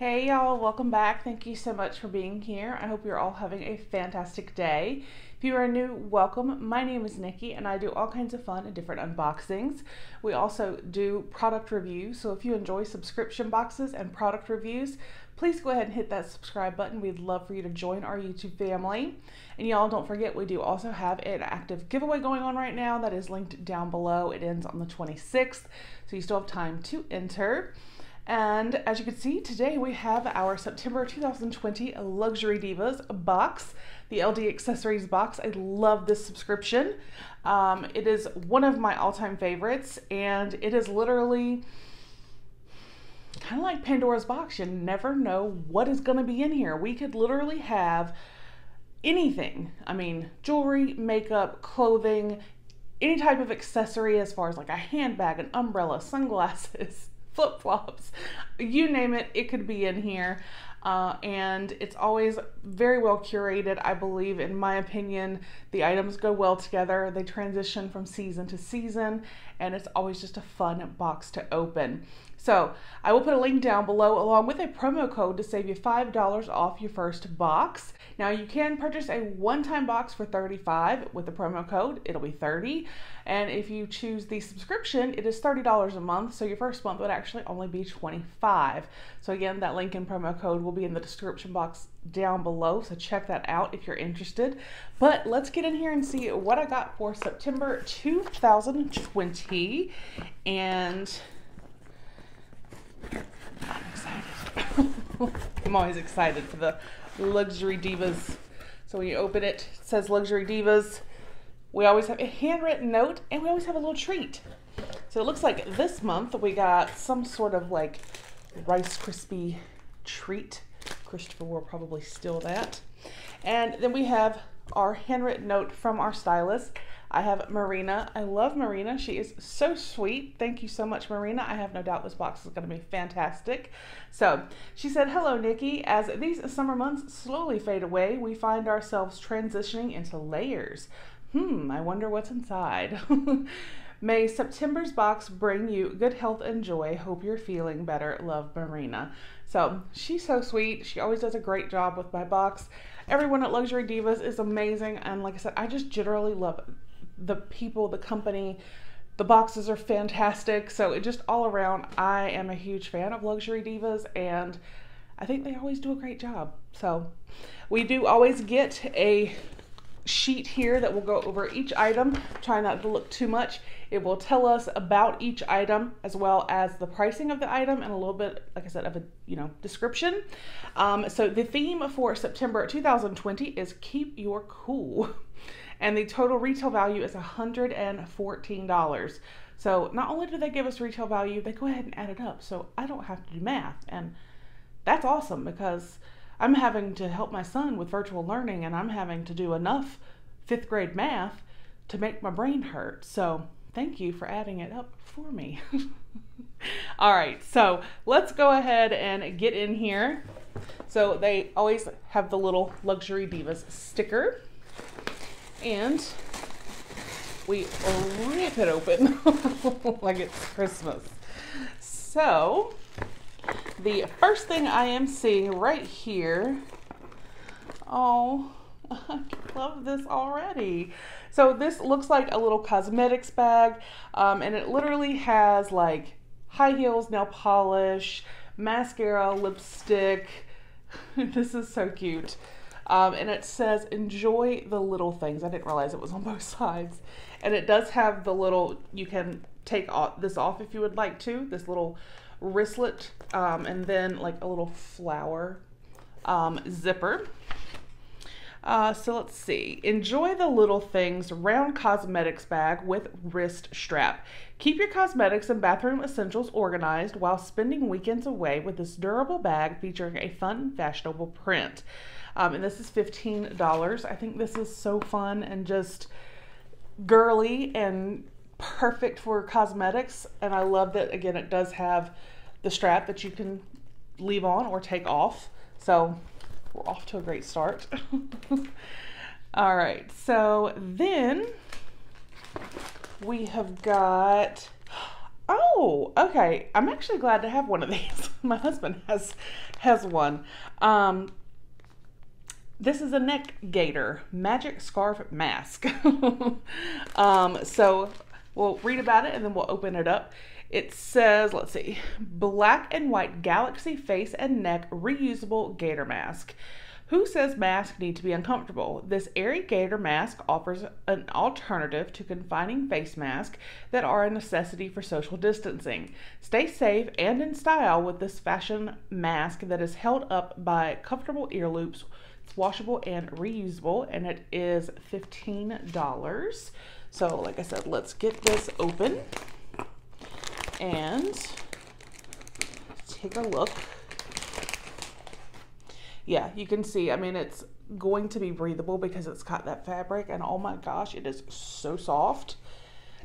Hey y'all, welcome back. Thank you so much for being here. I hope you're all having a fantastic day. If you are new, welcome. My name is Nikki and I do all kinds of fun and different unboxings. We also do product reviews, so if you enjoy subscription boxes and product reviews, please go ahead and hit that subscribe button. We'd love for you to join our YouTube family. And y'all don't forget, we do also have an active giveaway going on right now that is linked down below. It ends on the 26th, so you still have time to enter. And as you can see, today we have our September 2020 Luxury Divas box, the LD Accessories box. I love this subscription. It is one of my all-time favorites, and it is literally kind of like Pandora's box. You never know what is going to be in here. We could literally have anything. I mean, jewelry, makeup, clothing, any type of accessory as far as like a handbag, an umbrella, sunglasses, flip-flops, you name it, it could be in here. And it's always very well curated. I believe, in my opinion, the items go well together. They transition from season to season, and it's always just a fun box to open. So I will put a link down below along with a promo code to save you $5 off your first box. Now you can purchase a one-time box for $35 with the promo code. It'll be $30. And if you choose the subscription, it is $30 a month. So your first month would actually only be $25. So again, that link and promo code will be in the description box down below. So check that out if you're interested. But let's get in here and see what I got for September 2020. And I'm excited. I'm always excited for the Luxury Divas. So when you open it, it says Luxury Divas. We always have a handwritten note, and we always have a little treat. So it looks like this month we got some sort of like Rice Krispie treat. Christopher will probably steal that. And then we have our handwritten note from our stylist. I have Marina. I love Marina. She is so sweet. Thank you so much, Marina. I have no doubt this box is going to be fantastic. So she said, "Hello, Nikki. As these summer months slowly fade away, we find ourselves transitioning into layers. I wonder what's inside. May September's box bring you good health and joy. Hope you're feeling better. Love, Marina." So she's so sweet. She always does a great job with my box. Everyone at Luxury Divas is amazing. And like I said, I just generally love the people, the company. The boxes are fantastic. So it just all around, I am a huge fan of Luxury Divas, and I think they always do a great job. So we do always get a sheet here that will go over each item. Try not to look too much. It will tell us about each item as well as the pricing of the item and a little bit, like I said, of a description. So the theme for September 2020 is Keep Your Cool. And the total retail value is $114. So not only do they give us retail value, they go ahead and add it up. So I don't have to do math. And that's awesome because I'm having to help my son with virtual learning, and I'm having to do enough 5th grade math to make my brain hurt. So thank you for adding it up for me. All right, so let's go ahead and get in here. So they always have the little Luxury Divas sticker, and we rip it open like it's Christmas. So the first thing I am seeing right here, oh, I love this already. So this looks like a little cosmetics bag, and it literally has like high heels, nail polish, mascara, lipstick. This is so cute. And it says, "Enjoy the little things." I didn't realize it was on both sides. And it does have the little, you can take this off if you would like to, this little wristlet, and then like a little flower zipper. So let's see. "Enjoy the little things round cosmetics bag with wrist strap. Keep your cosmetics and bathroom essentials organized while spending weekends away with this durable bag featuring a fun, fashionable print." And this is $15. I think this is so fun and just girly and perfect for cosmetics. And I love that, again, it does have the strap that you can leave on or take off. So we're off to a great start. All right, so then we have got, Oh, okay. I'm actually glad to have one of these. My husband has one. This is a neck gator magic scarf mask. So we'll read about it and then we'll open it up. It says, let's see, black and white galaxy face and neck reusable gator mask. Who says masks need to be uncomfortable? This airy gator mask offers an alternative to confining face masks that are a necessity for social distancing. Stay safe and in style with this fashion mask that is held up by comfortable ear loops. It's washable and reusable, and it is $15. So like I said, let's get this open and take a look. Yeah, you can see, I mean, it's going to be breathable because it's got that fabric, and oh my gosh, it is so soft.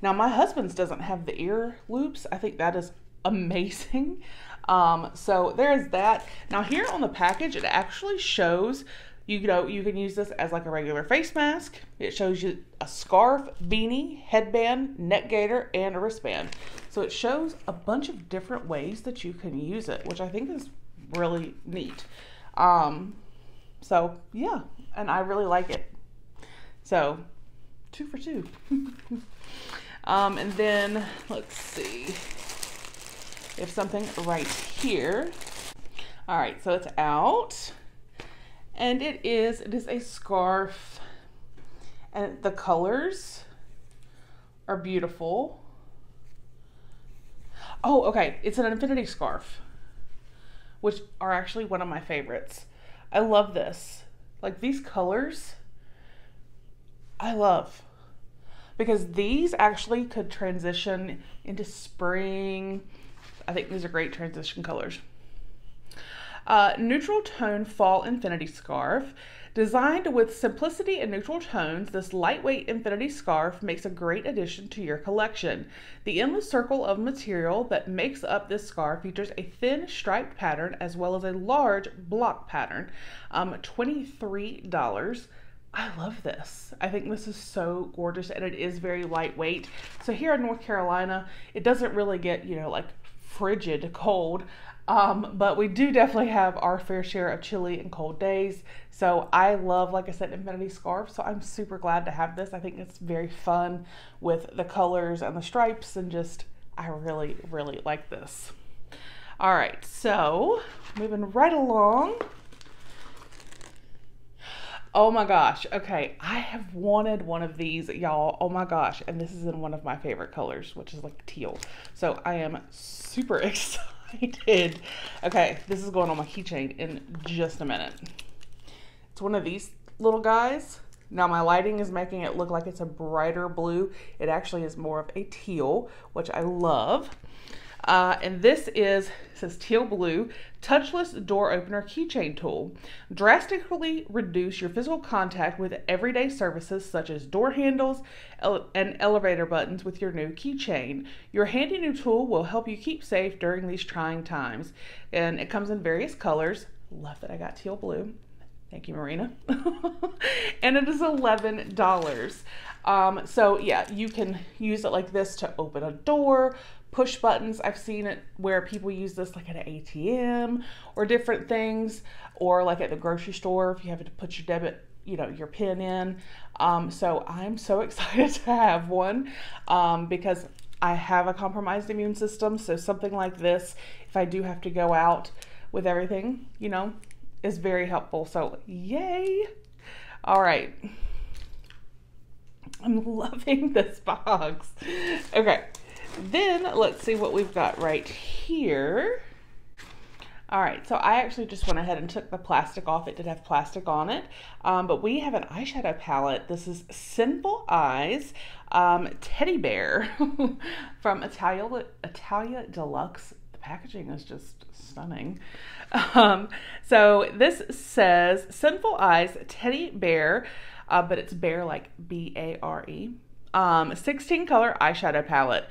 Now, my husband's doesn't have the ear loops. I think that is amazing. So there's that. Now, here on the package, it actually shows, you know, you can use this as like a regular face mask. It shows you a scarf, beanie, headband, neck gaiter, and a wristband. So it shows a bunch of different ways that you can use it, which I think is really neat. So yeah, and I really like it. So 2 for 2. And then let's see if something right here. All right, so it's out, and it is a scarf, and the colors are beautiful. Oh, okay, it's an infinity scarf, which are actually one of my favorites. I love this. Like, these colors, I love. Because these actually could transition into spring. I think these are great transition colors. Neutral tone fall infinity scarf. Designed with simplicity and neutral tones, this lightweight infinity scarf makes a great addition to your collection. The endless circle of material that makes up this scarf features a thin striped pattern as well as a large block pattern. $23. I love this. I think this is so gorgeous, and it is very lightweight. So here in North Carolina, it doesn't really get, you know, like frigid cold. But we do definitely have our fair share of chilly and cold days. So I love, like I said, infinity scarf. So I'm super glad to have this. I think it's very fun with the colors and the stripes, and just, I really, really like this. All right, so moving right along. Oh my gosh. Okay, I have wanted one of these, y'all. Oh my gosh. And this is in one of my favorite colors, which is like teal. So I am super excited. Okay, this is going on my keychain in just a minute. It's one of these little guys. Now my lighting is making it look like it's a brighter blue. It actually is more of a teal, which I love. And this says teal blue, touchless door opener keychain tool. Drastically reduce your physical contact with everyday services such as door handles and elevator buttons with your new keychain. Your handy new tool will help you keep safe during these trying times. And it comes in various colors. Love that I got teal blue. Thank you, Marina. And it is $11. So yeah, you can use it like this to open a door, push buttons. I've seen it where people use this like at an ATM or different things, or like at the grocery store if you have to put your debit, you know, your PIN in. So I'm so excited to have one because I have a compromised immune system. So something like this, if I do have to go out with everything, you know, is very helpful. So yay. All right. I'm loving this box. Okay. Then let's see what we've got right here. All right, so I actually just went ahead and took the plastic off. It did have plastic on it, but we have an eyeshadow palette. This is Sinful Eyes Teddy Bear from Italia Deluxe. The packaging is just stunning. So this says Sinful Eyes Teddy Bear, but it's bear like B-A-R-E. 16 color eyeshadow palette.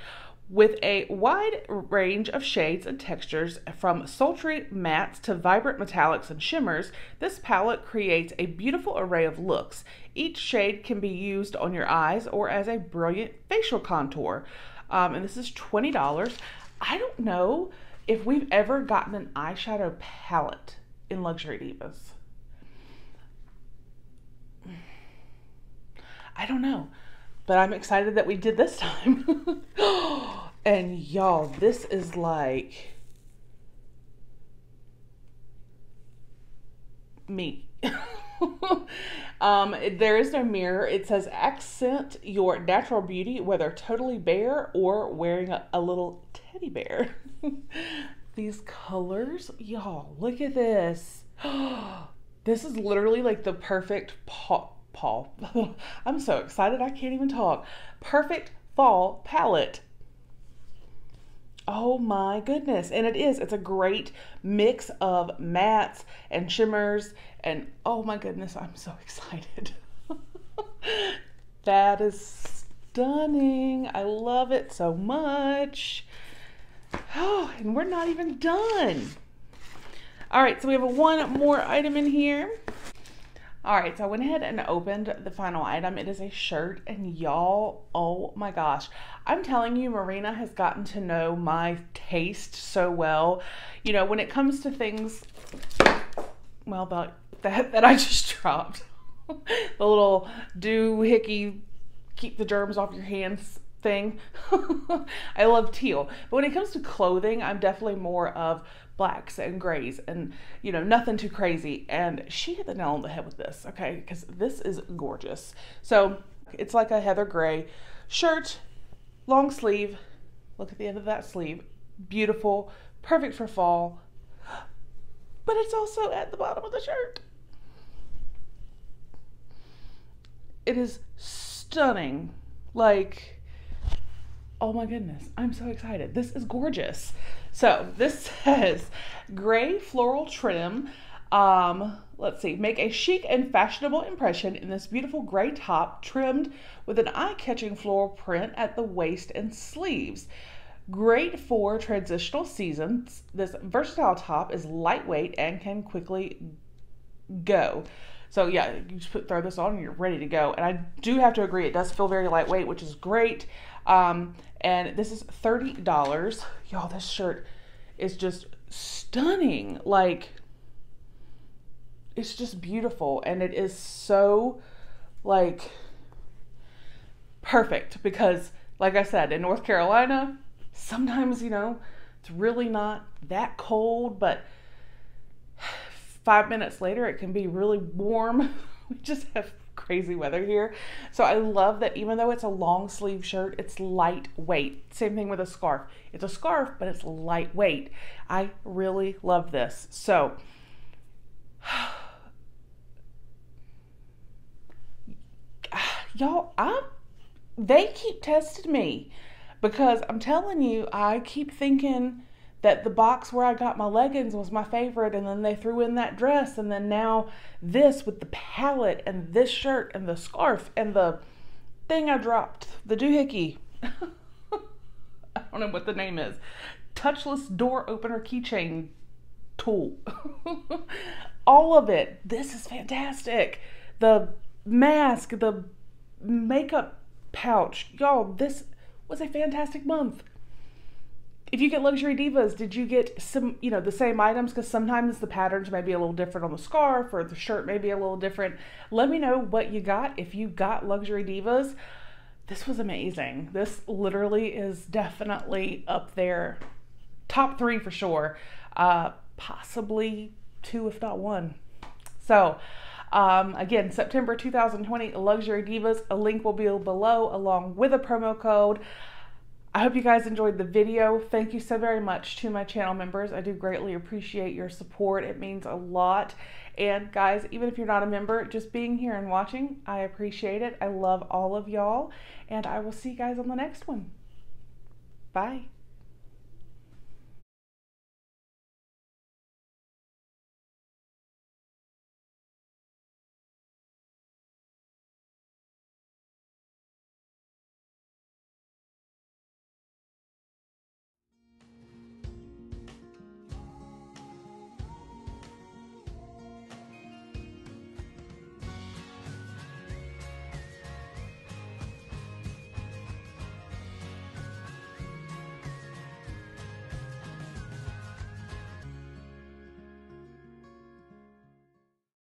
With a wide range of shades and textures, from sultry mattes to vibrant metallics and shimmers, this palette creates a beautiful array of looks. Each shade can be used on your eyes or as a brilliant facial contour. And this is $20. I don't know if we've ever gotten an eyeshadow palette in Luxury Divas. I don't know, but I'm excited that we did this time. And y'all, this is like me. There is no mirror. It says accent your natural beauty, whether totally bare or wearing a little teddy bear. These colors, y'all, look at this. This is literally like the perfect I'm so excited I can't even talk. Perfect fall palette. Oh my goodness. And it's a great mix of mattes and shimmers, and oh my goodness, I'm so excited. That is stunning. I love it so much. Oh, and we're not even done. All right, so we have one more item in here. All right, so I went ahead and opened the final item. It is a shirt, and y'all, oh my gosh. I'm telling you, Marina has gotten to know my taste so well. You know, when it comes to things, well, that I just dropped. The little doohickey, keep the germs off your hands thing. I love teal. But when it comes to clothing, I'm definitely more of blacks and grays and, you know, nothing too crazy. And she hit the nail on the head with this, okay? Because this is gorgeous. So it's like a heather gray shirt, long sleeve. Look at the end of that sleeve. Beautiful, perfect for fall. But it's also at the bottom of the shirt. It is stunning. Like, oh my goodness, I'm so excited. This is gorgeous. So this says gray floral trim. Let's see, make a chic and fashionable impression in this beautiful gray top trimmed with an eye-catching floral print at the waist and sleeves. Great for transitional seasons. This versatile top is lightweight and can quickly go. So yeah, you just throw this on and you're ready to go. And I do have to agree, it does feel very lightweight, which is great. And this is $30. Y'all, this shirt is just stunning. Like, it's just beautiful. And it is so, like, perfect. Because, like I said, in North Carolina, sometimes, you know, it's really not that cold, but 5 minutes later, it can be really warm. We just have crazy weather here. So I love that even though it's a long sleeve shirt, it's lightweight. Same thing with a scarf. It's a scarf, but it's lightweight. I really love this. So y'all, they keep testing me because I'm telling you, I keep thinking that the box where I got my leggings was my favorite, and then they threw in that dress, and then now this with the palette and this shirt and the scarf and the thing I dropped, the doohickey. I don't know what the name is. Touchless door opener keychain tool. All of it. This is fantastic. The mask, the makeup pouch. Y'all, this was a fantastic month. If you get Luxury Divas, did you get some, you know, the same items? Because sometimes the patterns may be a little different on the scarf, or the shirt may be a little different. Let me know what you got. If you got Luxury Divas, this was amazing. This literally is definitely up there. Top 3 for sure. Possibly 2, if not 1. So, again, September 2020, Luxury Divas. A link will be below along with a promo code. I hope you guys enjoyed the video. Thank you so very much to my channel members. I do greatly appreciate your support. It means a lot. And guys, even if you're not a member, just being here and watching, I appreciate it. I love all of y'all. And I will see you guys on the next one. Bye.